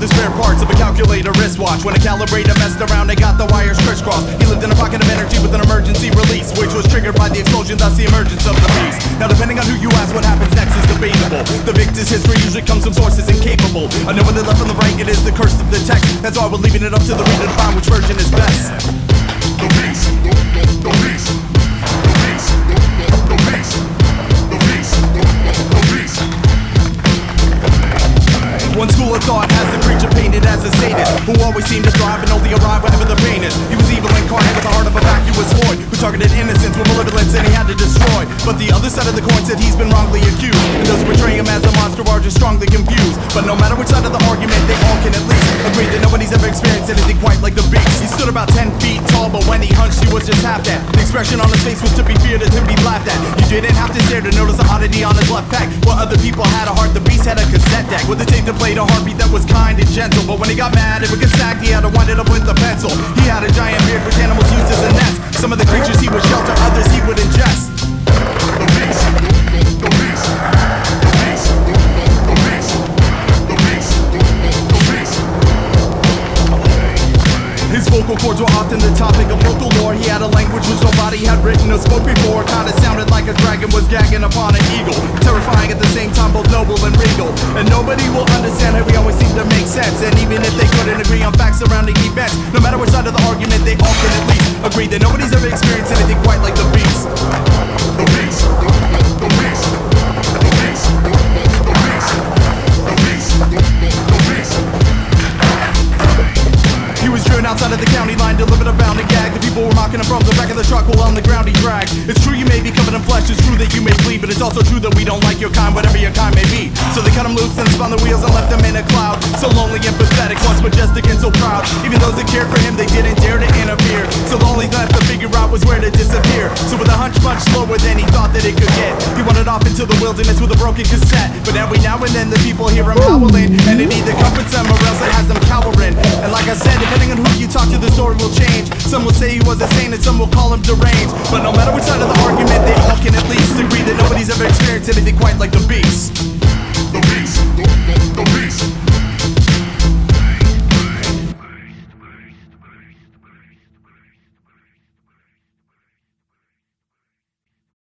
the spare parts of a calculator wristwatch. When a calibrator messed around, they got the wires crisscrossed. He lived in a pocket of energy with an emergency release, which was triggered by the explosion, thus the emergence of the beast. Now depending on who you ask, what happens next is debatable. The victor's history usually comes from sources incapable. I know when they left on the right, it is the curse of the text. That's why we're leaving it up to the reader to find which version is best. The beast, the beast, the beast, the beast, the beast, the beast, the beast. One school of thought has the creature painted as a sadist, who always seemed to thrive and only arrive wherever the pain is. He was evil incarnate with the heart of a vacuous void, who targeted innocence with malevolence and he had to destroy. But the other side of the coin said he's been wrongly accused, and those who portray him as a monster are just strongly confused. But no matter which side of the argument, they all can at least agree that nobody's ever experienced anything quite like the beast. He stood about 10 feet tall, but when he hunched, he was just half that. The expression on his face was to be feared and to be laughed at. You didn't have to stare to notice the oddity on his left pec. While other people had a heart, the beast had a cassette deck with a tape that played a heartbeat that was kind and gentle. But when he got mad, it would get snagged, he had to wind it up with a pencil. He had a giant beard which animals used as a nest. Some of the creatures he would shelter, others he would ingest. The beast, the beast, the beast, the beast, the beast, the beast. His vocal cords were often the topic of local lore. He had a language which nobody had written or spoke before. Kinda sounded like a dragon was gagging upon an eagle, terrifying at the same time, both noble and regal. And nobody will understand how he always seemed to make sense. And even if they couldn't agree on facts surrounding events, no matter which side of the argument, they all can at least agree that nobody's ever experienced anything quite like the beast. The beast, the beast, the beast, the beast, the beast, the beast. He was driven outside of the county line, delivered a bound and gag. The people were mocking him from the back of the truck while on the ground he dragged. It's true you may be covered in flesh, it's true that you may bleed, but it's also true that we don't like your kind, whatever your kind may be. So they cut him loose and spun the wheels and left him in a cloud. So lonely and pathetic, once majestic and so proud. Even those that cared for him, they didn't dare to interfere. So the only left to figure out was where to disappear. So with a hunch much slower than he thought that it could get, he wandered off into the wilderness with a broken cassette. But every now and then the people hear him howling, and it either comforts them or else it has them cowering. And like I said, depending on who you talk to, the story will change. Some will say he was insane and some will call him deranged. But no matter which side of the argument, they all can at least agree that nobody's ever experienced anything quite like the beast.